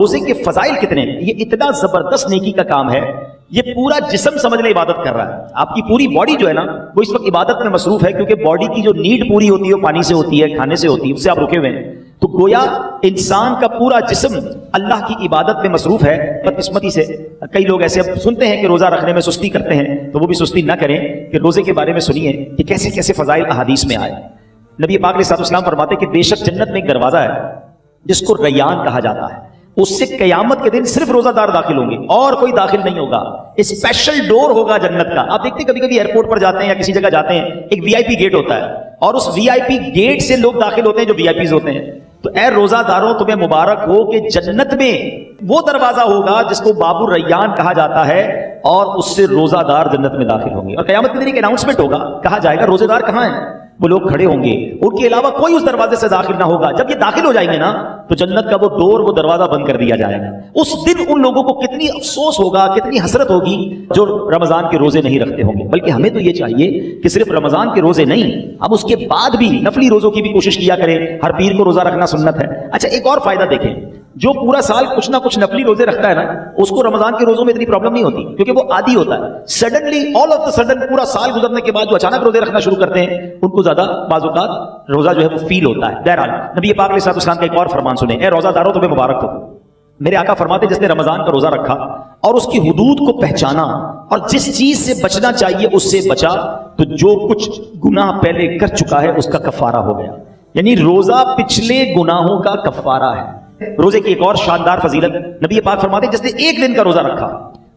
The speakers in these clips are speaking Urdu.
روزے کے فضائل کتنے ہیں، یہ اتنا زبردست نیکی کا کام ہے، یہ پورا جسم سمجھ لیں عبادت کر رہا ہے. آپ کی پوری باڈی جو ہے نا وہ اس وقت عبادت میں مصروف ہے، کیونکہ باڈی کی جو نیڈ پوری ہوتی ہے وہ پانی سے ہوتی ہے، کھانے سے ہوتی ہے، اس سے آپ رکے ہوئے ہیں. تو گویا انسان کا پورا جسم اللہ کی عبادت میں مصروف ہے. بدقسمتی سے کئی لوگ ایسے اب سنتے ہیں کہ روزہ رکھنے میں سستی کرتے ہیں، تو وہ بھی سستی نہ کریں کہ روزے کے بارے میں سنیے کہ کیسے کیسے فضائل احادیث میں آئے. نبی پاک علیہ السلام فرماتے کہ بے شک جنت میں ایک دروازہ ہے جس کو ریان کہا جاتا ہے، اس سے قیامت کے دن صرف روزہ دار داخل ہوں گے اور کوئی داخل نہیں ہوگا. اسپیشل ڈور ہوگا جنت کا. آپ دیکھتے ہیں کبھی کبھی ایئرپورٹ پر جاتے ہیں یا کسی جگہ جاتے ہیں، ایک وی آئی پی گیٹ ہوتا ہے اور اس وی آئی پی گیٹ سے لوگ داخل ہوتے ہیں جو وی آئی پیز ہوتے ہیں. تو اے روزہ داروں تمہیں مبارک ہو کہ جنت میں وہ دروازہ ہوگا جس کو باب الریان کہا جاتا ہے اور اس سے روزہ دار جنت میں داخل ہوں گے. اور قیامت کے دن ایک اناؤنسمنٹ ہوگا، کہا جائے گا روزے دار کہاں ہیں؟ وہ لوگ کھڑے ہوں گے، ان کے علاوہ کوئی اس دروازے سے داخل نہ ہوگا. جب یہ داخل ہو جائیں گے نا تو جنت کا وہ ڈور، وہ دروازہ بند کر دیا جائے گا. اس دن ان لوگوں کو کتنی افسوس ہوگا، کتنی حسرت ہوگی جو رمضان کے روزے نہیں رکھتے ہوں گے. بلکہ ہمیں تو یہ چاہیے کہ صرف رمضان کے روزے نہیں، اب اس کے بعد بھی نفلی روزوں کی بھی کوشش کیا کریں. ہر پیر کو روزہ رکھنا سنت ہے. اچھا ایک اور فائدہ دیکھیں، جو پورا سال کچھ نہ کچھ نفلی روزے رکھتا ہے نا اس کو رمضان کے روزوں میں اتنی پرابلم نہیں ہوتی، کیونکہ وہ عادی ہوتا ہے. Suddenly all of the sudden پورا سال گزرنے کے بعد جو اچانک روزے رکھنا شروع کرتے ہیں ان کو زیادہ بعض اوقات روزہ جو ہے وہ فیل ہوتا ہے. بہرحال نبی پاک علیہ السلام کا ایک اور فرمان سنیں، اے روزہ داروں تمہیں مبارک ہو. میرے آقا فرماتے جس نے رمضان کا روزہ رکھا اور اس کی حدود کو پہچانا اور جس چیز سے بچنا چاہیے اس سے بچا تو جو کچھ گناہ پہلے کر چکا ہے اس کا کفارہ ہو گیا. یعنی روزہ پچھلے گناہوں کا کفارہ ہے. روزے کی ایک اور شاندار فضیلت، نبی پاک فرماتے ہیں جس نے ایک دن کا روزہ رکھا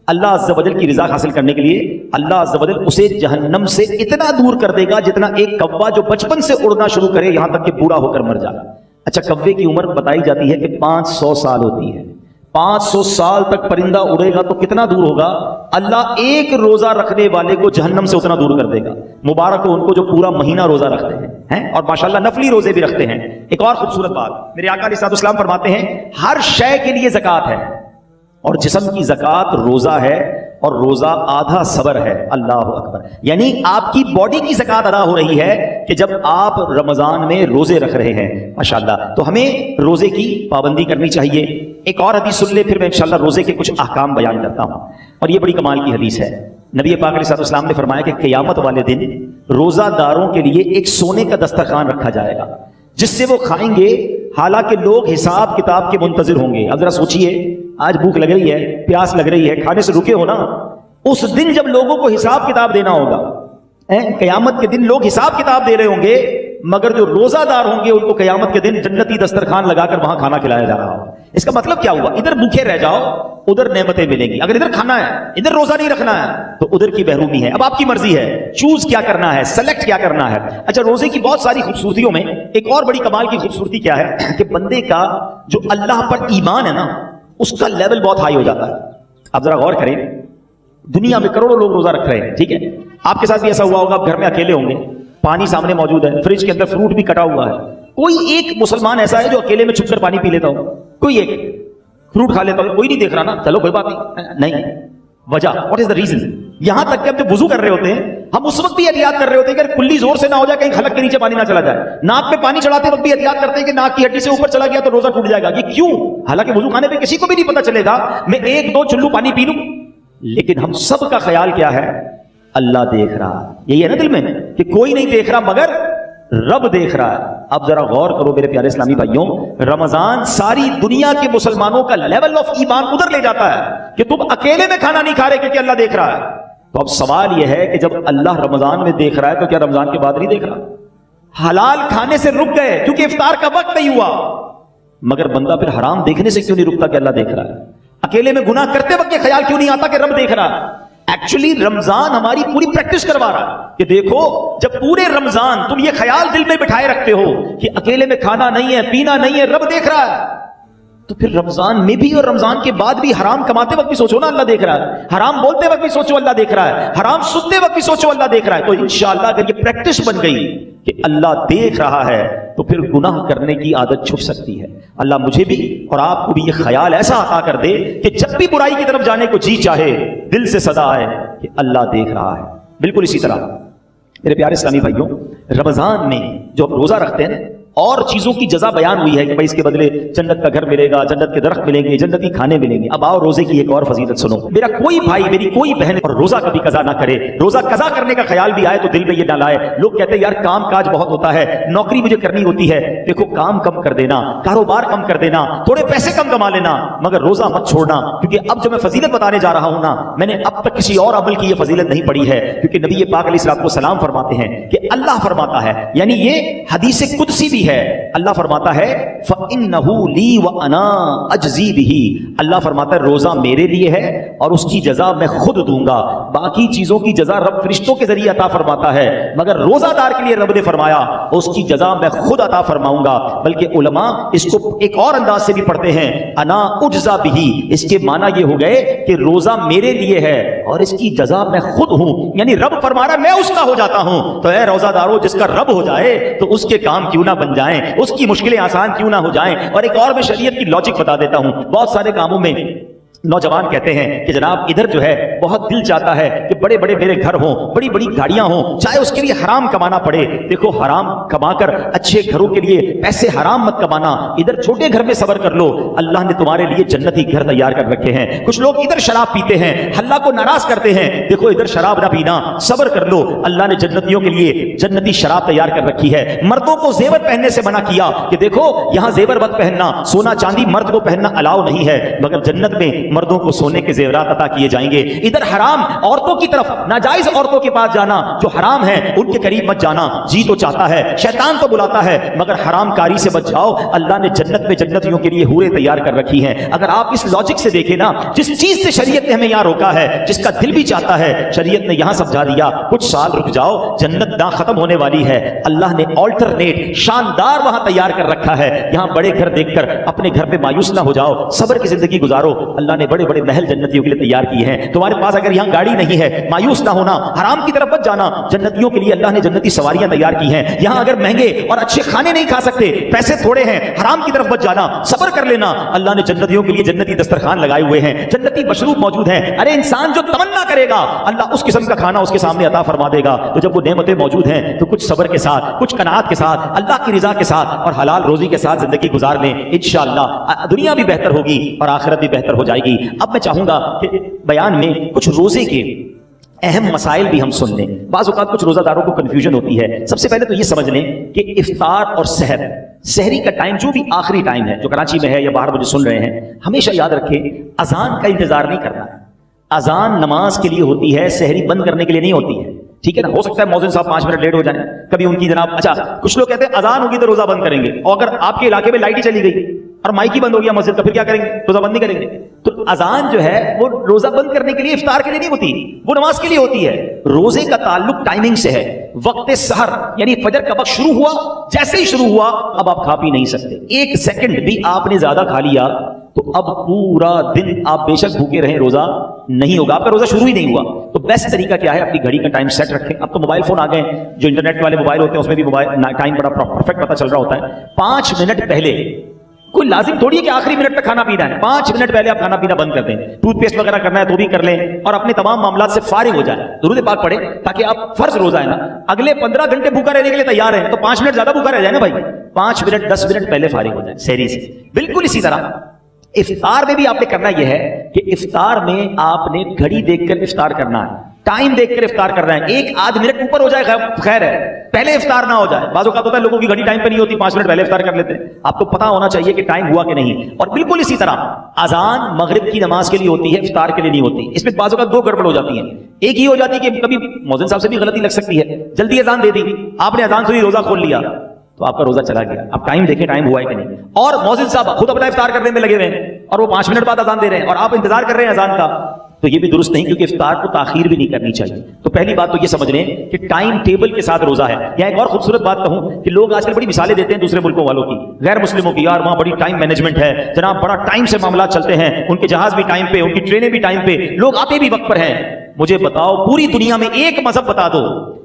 اللہ عز و جل کی رضا حاصل کرنے کے لیے اللہ عز و جل اسے جہنم سے اتنا دور کر دے گا جتنا ایک کوا جو بچپن سے اڑنا شروع کرے یہاں تک کہ بوڑھا ہو کر مر جائے. اچھا کوے کی عمر بتائی جاتی ہے کہ 500 سال ہوتی ہے. 500 سال تک پرندہ اڑے گا تو کتنا دور ہوگا؟ اللہ ایک روزہ رکھنے والے کو جہنم سے اتنا دور کر دے گا. مبارک ہو ان کو جو پورا مہینہ روزہ رکھتے ہیں اور ماشاءاللہ نفلی روزے بھی رکھتے ہیں. ایک اور خوبصورت بات، میرے آقا علیہ السلام فرماتے ہیں ہر شے کے لیے زکوٰۃ ہے اور جسم کی زکوٰۃ روزہ ہے اور روزہ آدھا صبر ہے. اللہ اکبر. یعنی آپ کی باڈی کی زکوٰۃ ادا ہو رہی ہے کہ جب آپ رمضان میں روزے رکھ رہے ہیں ماشاءاللہ. تو ہمیں روزے کی پابندی کرنی چاہیے. ایک اور حدیث سن لے پھر میں انشاءاللہ روزے کے کچھ احکام بیان کرتا ہوں. اور یہ بڑی کمال کی حدیث ہے. نبی پاک علیہ السلام نے فرمایا کہ قیامت والے دن روزہ داروں کے لیے ایک سونے کا دسترخوان رکھا جائے گا جس سے وہ کھائیں گے حالانکہ لوگ حساب کتاب کے منتظر ہوں گے. اب ذرا سوچئے، آج بھوک لگ رہی ہے، پیاس لگ رہی ہے، کھانے سے رکے ہو نا. اس دن جب لوگوں کو حساب کتاب دینا ہوگا، قیامت کے دن لوگ حساب کتاب دے رہے ہوں گے، مگر جو روزہ دار ہوں گے ان کو قیامت کے دن جنتی دسترخوان لگا کر وہاں کھانا کھلایا جا رہا ہوگا. اس کا مطلب کیا ہوا؟ ادھر بھوکے رہ جاؤ ادھر نعمتیں ملیں گی. اگر ادھر کھانا ہے ادھر روزہ نہیں رکھنا ہے تو ادھر کی محرومی ہے. اب آپ کی مرضی ہے چوز کیا کرنا ہے، سلیکٹ کیا کرنا ہے. اچھا روزے کی بہت ساری خوبصورتیوں میں ایک اور بڑی کمال کی خوبصورتی کیا ہے کہ بندے کا جو اللہ پر ایمان ہے نا اس کا لیول بہت ہائی ہو جاتا ہے. آپ ذرا غور کریں، دنیا میں کروڑوں لوگ روزہ رکھ رہے ہیں، ٹھیک ہے، آپ کے ساتھ بھی ایسا ہوا ہوگا، آپ گھر میں اکیلے ہوں گے، پانی سامنے موجود ہے، فریج کے اندر فروٹ بھی کٹا ہوا ہے. کوئی ایک مسلمان ایسا ہے جو اکیلے میں چھپ کر پانی پی لیتا ہو؟ کوئی ایک فروٹ کھا لیتا ہو؟ کوئی نہیں دیکھ رہا نا، چلو کوئی بات نہیں. وجہ واٹ از دا ریزن؟ یہاں تک کہ ہم جب وضو کر رہے ہوتے ہیں ہم اس وقت بھی احتیاط کر رہے ہوتے ہیں کہ کلی زور سے نہ ہو جائے، کہیں خلق کے نیچے پانی نہ چلا جائے. ناک پہ پانی چڑھاتے وقت بھی احتیاط کرتے ہیں کہ ناک کی ہڈی سے اوپر چلا گیا تو روزہ ٹوٹ جائے گا. یہ کیوں؟ حالانکہ وضو خانے پہ کسی کو بھی نہیں پتا چلے گا، میں ایک دو چلو پانی پی لوں. لیکن ہم سب کا خیال کیا ہے؟ اللہ دیکھ رہا. یہی ہے نا دل میں کہ کوئی نہیں دیکھ رہا مگر رب دیکھ رہا ہے. اب ذرا غور کرو میرے پیارے اسلامی بھائیوں، رمضان ساری دنیا کے مسلمانوں کا لیول آف ایمان ادھر لے جاتا ہے کہ تم اکیلے میں کھانا نہیں کھا رہے کیونکہ اللہ دیکھ رہا ہے. تو اب سوال یہ ہے کہ جب اللہ رمضان میں دیکھ رہا ہے تو کیا رمضان کے بعد نہیں دیکھ رہا؟ حلال کھانے سے رک گئے کیونکہ افطار کا وقت نہیں ہوا، مگر بندہ پھر حرام دیکھنے سے کیوں نہیں رکتا کہ اللہ دیکھ رہا ہے؟ اکیلے میں گناہ کرتے وقت یہ خیال کیوں نہیں آتا کہ رب دیکھ رہا ہے؟ ایکچولی رمضان ہماری پوری پریکٹس کروا رہا ہے کہ دیکھو جب پورے رمضان تم یہ خیال دل میں بٹھائے رکھتے ہو کہ اکیلے میں کھانا نہیں ہے، پینا نہیں ہے، رب دیکھ رہا ہے، تو پھر رمضان میں بھی اور رمضان کے بعد بھی حرام کماتے وقت بھی سوچو نا اللہ دیکھ رہا ہے، حرام بولتے وقت بھی سوچو اللہ دیکھ رہا ہے، حرام سنتے وقت بھی سوچو اللہ دیکھ رہا ہے. تو انشاءاللہ اگر یہ پریکٹس بن گئی کہ اللہ دیکھ رہا ہے تو پھر گناہ کرنے کی عادت چھپ سکتی ہے. اللہ مجھے بھی اور آپ کو بھی یہ خیال ایسا عطا کر دے کہ جب بھی برائی کی طرف جانے کو جی چاہے دل سے صدا آئے کہ اللہ دیکھ رہا ہے. بالکل اسی طرح میرے پیارے اسلامی بھائیوں، رمضان میں جو روزہ رکھتے ہیں اور چیزوں کی جزا بیان ہوئی ہے کہ بھائی اس کے بدلے جنت کا گھر ملے گا، جنت کے درخت ملیں گے، جنتی کھانے ملیں گے۔ اب آؤ روزے کی ایک اور فضیلت سنو۔ میرا کوئی بھائی، میری کوئی بہن اور روزہ کبھی قضا نہ کرے، روزہ قضا کرنے کا خیال بھی آئے تو دل میں یہ نہ لائے۔ لوگ کہتے ہیں یار کام کاج بہت ہوتا ہے، نوکری مجھے کرنی ہوتی ہے۔ دیکھو کام کم کر دینا، کاروبار کم کر دینا، تھوڑے پیسے کم کما لینا، مگر روزہ مت چھوڑنا، کیونکہ اب جو میں فضیلت بتانے جا رہا ہوں نا، میں نے اب تک کسی اور عمل کی یہ فضیلت نہیں پڑھی ہے، کیونکہ نبی پاک علیہ الصلوۃ والسلام فرماتے ہیں کہ اللہ فرماتا ہے، یعنی یہ حدیث قدسی بھی ہے، اللہ فرماتا ہے فَإِنَّهُ لِي وَأَنَا أَجْزِي بِهِ، اللہ فرماتا ہے روزہ میرے لیے ہے اور اس کی جزا میں خود دوں گا۔ باقی چیزوں کی جزا رب فرشتوں کے ذریعے عطا فرماتا ہے، مگر روزہ دار کے لیے رب نے فرمایا اس کی جزا میں خود عطا فرماؤں گا۔ بلکہ علماء اس کو ایک اور انداز سے بھی پڑھتے ہیں، انا اجزا بہی، اس کے معنی یہ ہو گئے کہ روزہ میرے لیے ہے اور اس کی جزا میں خود ہوں، یعنی رب فرما رہا ہے میں اس کا ہو جاتا ہوں۔ تو اے روزہ دارو، جس کا رب ہو جائے تو اس کے کام کیوں نہ بن جائیں، اس کی مشکلیں آسان کیوں نہ ہو جائیں۔ اور ایک اور میں شریعت کی لاجک بتا دیتا ہوں، بہت سارے کاموں میں نوجوان کہتے ہیں کہ جناب ادھر جو ہے بہت دل چاہتا ہے کہ بڑے بڑے میرے گھر ہوں، بڑی بڑی گاڑیاں ہوں، چاہے اس کے لیے حرام کمانا پڑے۔ دیکھو حرام کما کر اچھے گھروں کے لیے پیسے حرام مت کمانا، ادھر چھوٹے گھر میں صبر کر لو، اللہ نے تمہارے لیے جنتی گھر تیار کر رکھے ہیں۔ کچھ لوگ ادھر شراب پیتے ہیں، اللہ کو ناراض کرتے ہیں، دیکھو ادھر شراب نہ پینا، صبر کر لو، اللہ نے جنتیوں کے لیے جنتی شراب تیار کر رکھی ہے۔ مردوں کو زیور پہننے سے منع کیا کہ دیکھو یہاں زیور مت پہننا، سونا چاندی مرد کو پہننا الاؤ نہیں ہے، مگر جنت میں مردوں کو سونے کے زیورات عطا کیے جائیں گے۔ ادھر حرام عورتوں کی طرف، ناجائز عورتوں کے پاس جانا، جو حرام ہے ان کے قریب مت جانا، جی تو چاہتا ہے، شیطان تو بلاتا ہے، مگر حرام کاری سے بچ جاؤ، اللہ نے جنت میں جنتیوں کے لیے حوریں تیار کر رکھی ہیں۔ اگر آپ اس لاجک سے دیکھیں نا، جس چیز سے شریعت نے ہمیں یہاں روکا ہے، جس کا دل بھی چاہتا ہے، شریعت نے یہاں سمجھا دیا کچھ سال رک جاؤ، جنت نہ ختم ہونے والی ہے، اللہ نے آلٹرنیٹ شاندار وہاں تیار کر رکھا ہے۔ یہاں بڑے گھر دیکھ کر اپنے گھر پہ مایوس نہ ہو جاؤ، صبر کی زندگی گزارو، اللہ نے بڑے بڑے محل جنتیوں کے لیے تیار کیے ہیں۔ تمہارے پاس اگر یہاں گاڑی نہیں ہے، مایوس نہ ہونا، حرام کی طرف مت جانا، جنتیوں کے لیے اللہ نے جنتی سواریاں تیار کی ہیں۔ یہاں اگر مہنگے اور اچھے کھانے نہیں کھا سکتے، پیسے تھوڑے ہیں، حرام کی طرف مت جانا، صبر کر لینا، اللہ نے جنتیوں کے لیے جنتی دسترخوان لگائے ہوئے ہیں، جنتی مشروب موجود ہیں۔ ارے انسان جو تمنا کرے گا اللہ اس قسم کا کھانا اس کے سامنے عطا فرما دے گا۔ تو جب وہ نعمتیں موجود ہیں تو کچھ صبر کے ساتھ، کچھ قناعت کے ساتھ، اللہ کی رضا کے ساتھ اور حلال روزی کے ساتھ زندگی گزار لیں، انشاءاللہ دنیا بھی بہتر ہوگی اور آخرت بھی بہتر ہو جائے گی۔ اب میں چاہوں گا کہ بیان میں کچھ روزے کے اہم مسائل بھی ہم سن لیں۔ بعض اوقات کچھ روزہ داروں کو کنفیوژن ہوتی ہے۔ سب سے پہلے تو یہ سمجھ لیں کہ افطار اور سحر، سحری کا ٹائم جو بھی آخری ٹائم ہے، جو کراچی میں ہے یا باہر مجھے سن رہے ہیں، ہمیشہ یاد رکھیں اذان کا انتظار نہیں کرنا ہے۔ اذان نماز کے لیے ہوتی ہے، سحری بند کرنے کے لیے نہیں ہوتی ہے، ٹھیک ہے نا؟ ہو سکتا ہے مؤذن صاحب 5 منٹ لیٹ ہو جائیں، کبھی ان کی جناب اچھا کچھ لوگ کہتے ہیں اذان ہوگی تو روزہ بند کریں گے، اور اگر آپ کے علاقے میں لائٹ ہی چلی گئی اور مائک ہی بند ہو گیا مسجد کا، پھر کیا کریں گے؟ روزہ بند نہیں کریں گے۔ تو اذان جو ہے وہ روزہ بند کرنے کے لیے، افطار کے لیے نہیں ہوتی، وہ نماز کے لیے ہوتی ہے۔ روزے کا تعلق ٹائمنگ سے ہے، وقت سحر یعنی فجر کا وقت شروع ہوا، جیسے ہی شروع ہوا اب آپ کھا پی نہیں سکتے، 1 سیکنڈ بھی آپ نے زیادہ کھا لیا تو اب پورا دن آپ بے شک بھوکے رہیں، روزہ نہیں ہوگا، آپ کا روزہ شروع ہی نہیں ہوا۔ تو بیسٹ طریقہ کیا ہے؟ اپنی گھڑی کا ٹائم سیٹ رکھیں۔ اب تو موبائل فون آ گئے، جو انٹرنیٹ والے موبائل ہوتے ہیں اس میں بھی موبائل ٹائم بڑا پرفیکٹ پتہ چل رہا ہوتا ہے۔ 5 منٹ پہلے، کوئی لازم تھوڑی ہے کہ آخری منٹ تک کھانا پینا ہے، 5 منٹ پہلے آپ کھانا پینا بند کر دیں، ٹوتھ پیسٹ وغیرہ کرنا ہے تو بھی کر لیں، اور اپنے تمام معاملات سے فارغ ہو جائیں، درود پاک پڑھیں، تاکہ آپ فرض روزہ ہے نا اگلے 15 گھنٹے بھوکا رہنے کے لیے تیار ہیں، تو 5 منٹ زیادہ بھوکا رہ جائے نا بھائی، 5 منٹ 10 منٹ پہلے فارغ ہو جائیں سحری سے۔ بالکل اسی طرح افطار میں بھی آپ نے کرنا یہ ہے کہ افطار میں آپ نے گھڑی دیکھ کر افطار کرنا ہے، ٹائم دیکھ کر افطار کرنا ہے، 1 منٹ اوپر ہو جائے خیر ہے، پہلے افطار نہ ہو جائے۔ بعض اوقات ہوتا ہے لوگوں کی گھڑی ٹائم پہ نہیں ہوتی، 5 منٹ پہلے افطار کر لیتے ہیں۔ آپ کو پتا ہونا چاہیے کہ ٹائم ہوا کہ نہیں۔ اور بالکل اسی طرح اذان مغرب کی نماز کے لیے ہوتی ہے، افطار کے لیے نہیں ہوتی۔ اس میں بعض اوقات 2 گڑبڑ ہو جاتی ہیں، ایک یہ ہو جاتی ہے کہ کبھی مؤذن صاحب سے بھی غلطی لگ سکتی ہے، جلدی اذان دے دی، آپ نے اذان سنی روزہ کھول لیا تو آپ کا روزہ چلا گیا۔ آپ ٹائم دیکھیں ٹائم ہوا ہے کہ نہیں، اور مؤذن صاحب خود اپنا افطار کرنے میں لگے ہوئے ہیں اور وہ 5 منٹ بعد اذان دے رہے ہیں اور آپ انتظار کر رہے ہیں اذان کا، تو یہ بھی درست نہیں، کیونکہ افطار کو تاخیر بھی نہیں کرنی چاہیے۔ تو پہلی بات تو یہ سمجھ لیں کہ ٹائم ٹیبل کے ساتھ روزہ ہے۔ یہاں ایک اور خوبصورت بات کہوں کہ لوگ آج کل بڑی مثالیں دیتے ہیں دوسرے ملکوں والوں کی، غیر مسلموں کی، یار وہاں بڑی ٹائم مینجمنٹ ہے جناب، بڑا ٹائم سے معاملات چلتے ہیں، ان کے جہاز بھی ٹائم پہ، ان کی ٹرینیں بھی ٹائم پہ، لوگ آتے بھی وقت پر ہیں۔ مجھے بتاؤ پوری دنیا میں ایک مذہب بتا دو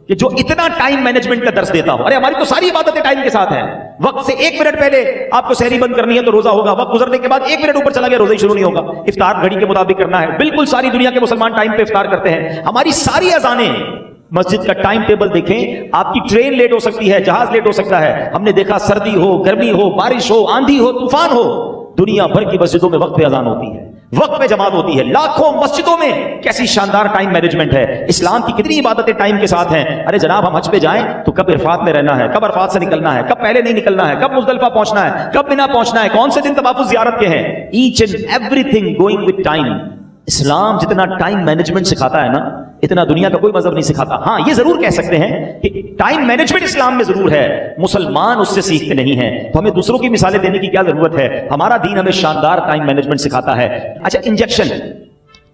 کہ جو اتنا ٹائم مینجمنٹ کا درس دیتا ہو۔ ارے ہماری تو ساری عبادتیں ٹائم کے ساتھ ہیں، وقت سے 1 منٹ پہلے آپ کو سحری بند کرنی ہے تو روزہ ہوگا، وقت گزرنے کے بعد 1 منٹ اوپر چلا گیا روزہ ہی شروع نہیں ہوگا، افطار گھڑی کے مطابق کرنا ہے۔ بالکل ساری دنیا کے مسلمان ٹائم پہ افطار کرتے ہیں، ہماری ساری اذانیں مسجد کا ٹائم ٹیبل دیکھیں، آپ کی ٹرین لیٹ ہو سکتی ہے، جہاز لیٹ ہو سکتا ہے. ہم نے دیکھا سردی ہو، گرمی ہو، بارش ہو، آندھی ہو، طوفان ہو، دنیا بھر کی مسجدوں میں وقت پہ اذان ہوتی ہے، وقت پہ جماعت ہوتی ہے. لاکھوں مسجدوں میں کیسی شاندار ٹائم مینجمنٹ ہے. اسلام کی کتنی عبادتیں ٹائم کے ساتھ ہیں. ارے جناب ہم حج پہ جائیں تو کب عرفات میں رہنا ہے، کب عرفات سے نکلنا ہے، کب پہلے نہیں نکلنا ہے، کب مزدلفہ پہنچنا ہے، کب مینا پہنچنا ہے، کون سے دن طواف زیارت کے ہیں. Each and everything going with time. اسلام جتنا ٹائم مینجمنٹ سکھاتا ہے نا، اتنا دنیا کا کوئی مذہب نہیں سکھاتا. ہاں یہ ضرور کہہ سکتے ہیں کہ ٹائم مینجمنٹ اسلام میں ضرور ہے، مسلمان اس سے سیکھتے نہیں ہیں. تو ہمیں دوسروں کی مثالیں دینے کی کیا ضرورت ہے؟ ہمارا دین ہمیں شاندار ٹائم مینجمنٹ سکھاتا ہے. اچھا انجیکشن،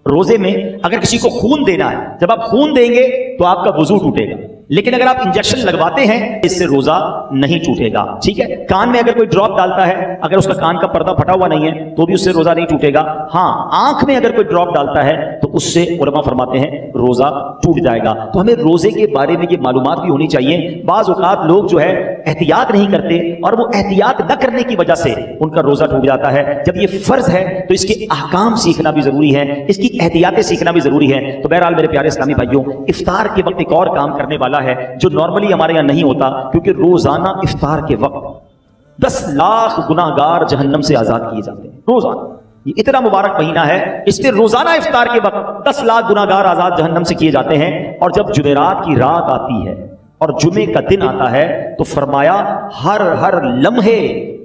روزے میں اگر کسی کو خون دینا ہے، جب آپ خون دیں گے تو آپ کا وضو ٹوٹے گا، لیکن اگر آپ انجیکشن لگواتے ہیں اس سے روزہ نہیں ٹوٹے گا. ٹھیک ہے. کان میں اگر کوئی ڈراپ ڈالتا ہے، اگر اس کا کان کا پردہ پھٹا ہوا نہیں ہے تو بھی اس سے روزہ نہیں ٹوٹے گا. ہاں آنکھ میں اگر کوئی ڈراپ ڈالتا ہے تو اس سے علماء فرماتے ہیں روزہ ٹوٹ جائے گا. تو ہمیں روزے کے بارے میں یہ معلومات بھی ہونی چاہیے. بعض اوقات لوگ جو ہے احتیاط نہیں کرتے اور وہ احتیاط نہ کرنے کی وجہ سے ان کا روزہ ٹوٹ جاتا ہے. جب یہ فرض ہے تو اس کے احکام سیکھنا بھی ضروری ہے، اس کی احتیاطیں سیکھنا بھی ضروری ہے. تو بہرحال میرے پیارے اسلامی بھائیوں، افطار کے وقت ایک اور کام کرنے والا ہے جو نارملی ہمارے یہاں نہیں ہوتا، کیونکہ روزانہ افطار کے وقت 10 لاکھ گناہگار جہنم سے آزاد کیے جاتے ہیں. روزانہ یہ اتنا مبارک مہینہ ہے، اس میں روزانہ افطار کے وقت 10 لاکھ گناہگار آزاد جہنم سے کیے جاتے ہیں. اور جب جمعرات کی رات آتی ہے اور جمعے کا دن آتا ہے تو فرمایا ہر لمحے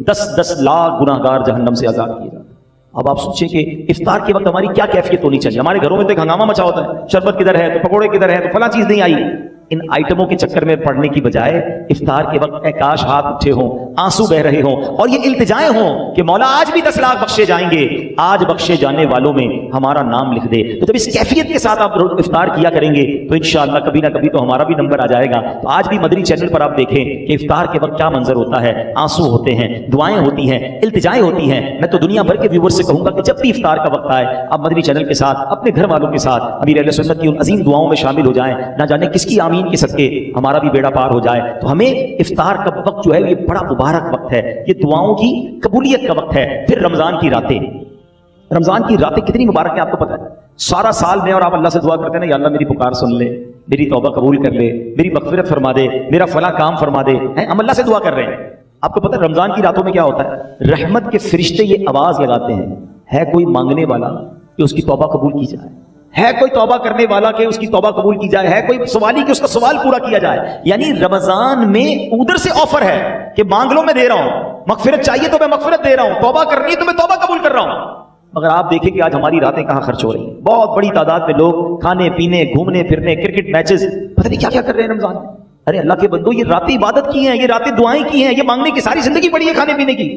10 لاکھ گناہگار جہنم سے آزاد کیے جاتے ہیں. اب آپ سوچیں کہ افطار کے وقت ہماری کیا کیفیت ہونی چاہیے. ہمارے گھروں میں تو ایک ہنگامہ مچا ہوتا ہے، شربت کدھر ہے تو پکوڑے کدھر ہے تو فلاں چیز نہیں آئی. ان آئٹموں کے چکر میں پڑنے کی بجائے افطار کے وقت اے کاش ہاتھ اٹھے ہوں، آنسو بہ رہے ہوں اور یہ التجائیں ہوں کہ مولا آج بھی 10 لاکھ بخشے جائیں گے، آج بخشے جانے والوں میں ہمارا نام لکھ دے. تو جب اس کیفیت کے ساتھ آپ افطار کیا کریں گے تو انشاءاللہ کبھی نہ کبھی تو ہمارا بھی نمبر آ جائے گا. تو آج بھی مدنی چینل پر آپ دیکھیں کہ افطار کے وقت کیا منظر ہوتا ہے. آنسو ہوتے ہیں، دعائیں ہوتی ہیں، التجائیں ہوتی ہیں. میں تو دنیا بھر کے ویور سے کہوں گا کہ جب بھی افطار کا وقت آئے آپ مدنی چینل کے ساتھ اپنے گھر والوں کے ساتھ امیر اہل سنت کی ان عظیم دعاؤں میں شامل ہو جائیں. نہ جانے کس کی آمین کے صدقے ہمارا بھی بیڑا پار ہو جائے. تو ہمیں افطار کا وقت جو ہے یہ بڑا مبارک وقت ہے، یہ دعاؤں کی قبولیت کا وقت ہے. پھر رمضان کی راتیں، رمضان کی راتیں کتنی مبارک ہیں آپ کو پتہ ہے. سارا سال میں اور آپ اللہ سے دعا کرتے ہیں نا، یا اللہ میری پکار سن لے، میری توبہ قبول کر لے، میری مغفرت فرما دے، میرا فلاں کام فرما دے. ہم اللہ سے دعا کر رہے ہیں. آپ کو پتہ ہے رمضان کی راتوں میں کیا ہوتا ہے؟ رحمت کے فرشتے یہ آواز لگاتے ہیں، ہے کوئی مانگنے والا کہ اس کی توبہ قبول کی جائے، ہے کوئی توبہ کرنے والا کہ اس کی توبہ قبول کی جائے، ہے کوئی سوالی کہ اس کا سوال پورا کیا جائے. یعنی رمضان میں ادھر سے آفر ہے کہ مانگ لو میں دے رہا ہوں، مغفرت چاہیے تو میں مغفرت دے رہا ہوں، توبہ کرنی ہے تو میں توبہ قبول کر رہا ہوں. مگر آپ دیکھیں کہ آج ہماری راتیں کہاں خرچ ہو رہی ہیں. بہت بڑی تعداد میں لوگ کھانے پینے، گھومنے پھرنے، کرکٹ میچز، پتہ نہیں کیا کیا کر رہے ہیں رمضان میں. ارے اللہ کے بندو، یہ راتیں عبادت کی ہیں، یہ راتیں دعائیں کی ہیں، یہ مانگنے کی ساری زندگی پڑی ہے کھانے پینے کی.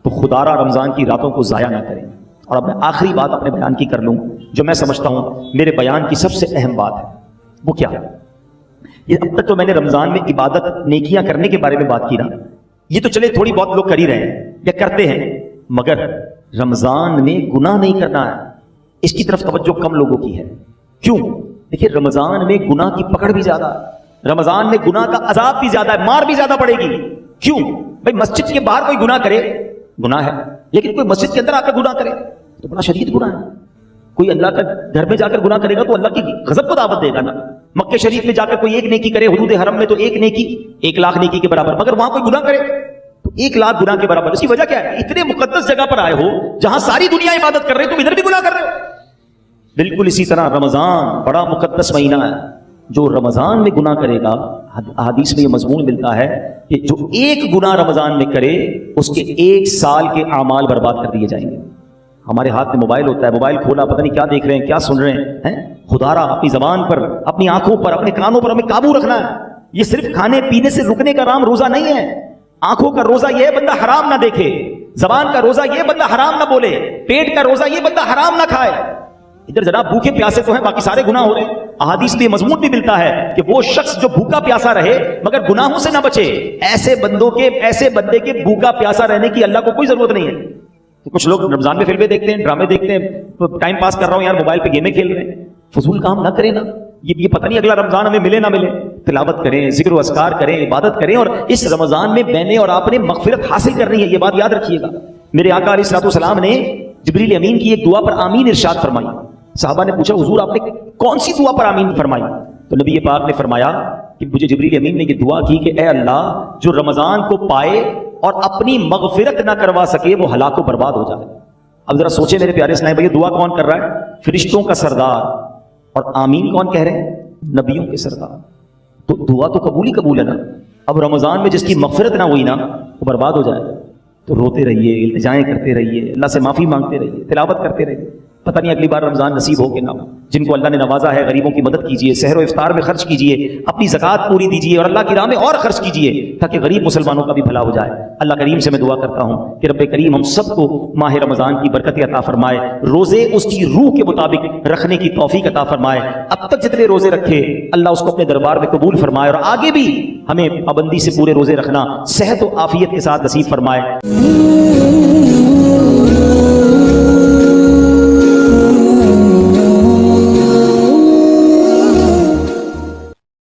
تو خدا را رمضان کی راتوں کو ضائع نہ کریں. اور اب میں آخری بات اپنے بیان کی کر لوں جو میں سمجھتا ہوں میرے بیان کی سب سے اہم بات ہے. وہ کیا ہے؟ یہ اب تک تو میں نے رمضان میں عبادت نیکیاں کرنے کے بارے میں بات کی نا، یہ تو چلے تھوڑی بہت لوگ کر ہی رہے ہیں یا کرتے ہیں، مگر رمضان میں گناہ نہیں کرنا ہے، اس کی طرف توجہ کم لوگوں کی ہے. کیوں؟ دیکھیے رمضان میں گناہ کی پکڑ بھی زیادہ ہے، رمضان میں گناہ کا عذاب بھی زیادہ ہے، مار بھی زیادہ پڑے گی. کیوں؟ بھائی مسجد کے باہر کوئی گناہ کرے گناہ ہے، لیکن کوئی مسجد کے اندر آ کر گناہ کرے تو بڑا شدید گناہ ہے. کوئی اللہ کا گھر میں جا کر گناہ کرے گا تو اللہ کی غضب کو دعوت دے گا نا. مکہ شریف میں جا کر کوئی ایک نیکی کرے، حدود حرم میں تو ایک نیکی 1 لاکھ نیکی کے برابر، مگر وہاں کوئی گناہ کرے تو 1 لاکھ گناہ کے برابر. اس کی وجہ کیا ہے؟ اتنے مقدس جگہ پر آئے ہو جہاں ساری دنیا عبادت کر رہے تم ادھر بھی گناہ کر رہے ہو. بالکل اسی طرح رمضان بڑا مقدس مہینہ ہے. جو رمضان میں گناہ کرے گا، حدیث میں یہ مضمون ملتا ہے کہ جو ایک گناہ رمضان میں کرے اس کے 1 سال کے اعمال برباد کر دیے جائیں گے. ہمارے ہاتھ میں موبائل ہوتا ہے، موبائل کھولا پتہ نہیں کیا دیکھ رہے ہیں، کیا سن رہے ہیں. خدا را اپنی زبان پر، اپنی آنکھوں پر، اپنے کانوں پر ہمیں قابو رکھنا ہے. یہ صرف کھانے پینے سے رکنے کا نام روزہ نہیں ہے. آنکھوں کا روزہ یہ بندہ حرام نہ دیکھے، زبان کا روزہ یہ بندہ حرام نہ بولے، پیٹ کا روزہ یہ بندہ حرام نہ کھائے. ادھر جناب بھوکے پیاسے تو ہیں، باقی سارے گناہ ہو رہے ہیں. احادیث میں مضمون بھی ملتا ہے کہ وہ شخص جو بھوکا پیاسا رہے مگر گناہوں سے نہ بچے، ایسے بندے کے بھوکا پیاسا رہنے کی اللہ کو کوئی ضرورت نہیں ہے. کچھ لوگ رمضان میں فلمیں دیکھتے ہیں، ڈرامے دیکھتے ہیں، ٹائم پاس کر رہا ہوں یار، موبائل پہ گیمیں کھیل رہے ہیں. فضول کام نہ کریں نا. یہ پتہ نہیں اگلا رمضان ہمیں ملے نہ ملے. تلاوت کریں، ذکر و اذکار کریں، عبادت کریں، اور اس رمضان میں میں نے اور آپ نے مغفرت حاصل کرنی ہے. یہ بات یاد رکھیے گا. میرے آقا علیہ الصلوۃ والسلام نے جبریل امین کی ایک دعا پر آمین ارشاد فرمائی. صحابہ نے پوچھا حضور آپ نے کون سی دعا پر آمین فرمائی؟ تو نبی پاک نے فرمایا کہ مجھے جبریل امین نے یہ دعا کی کہ اے اللہ جو رمضان کو پائے اور اپنی مغفرت نہ کروا سکے وہ ہلاک و برباد ہو جائے۔ اب ذرا سوچیں میرے پیارے اسلام بھائی، دعا کون کر رہا ہے؟ فرشتوں کا سردار، اور آمین کون کہہ رہے ہیں؟ نبیوں کے سردار۔ تو دعا تو قبول ہی قبول ہے نا۔ اب رمضان میں جس کی مغفرت نہ ہوئی نا وہ برباد ہو جائے، تو روتے رہیے، التجائیں کرتے رہیے، اللہ سے معافی مانگتے رہیے، تلاوت کرتے رہیے، پتہ نہیں اگلی بار رمضان نصیب ہو کہ نہ ہو۔ جن کو اللہ نے نوازا ہے غریبوں کی مدد کیجیے، سحر و افطار میں خرچ کیجیے، اپنی زکوٰۃ پوری دیجیے اور اللہ کی راہ میں اور خرچ کیجیے تاکہ غریب مسلمانوں کا بھی بھلا ہو جائے۔ اللہ کریم سے میں دعا کرتا ہوں کہ رب کریم ہم سب کو ماہ رمضان کی برکت عطا فرمائے، روزے اس کی روح کے مطابق رکھنے کی توفیق عطا فرمائے۔ اب تک جتنے روزے رکھے اللہ اس کو اپنے دربار میں قبول فرمائے، اور آگے بھی ہمیں پابندی سے پورے روزے رکھنا صحت و عافیت کے ساتھ نصیب فرمائے۔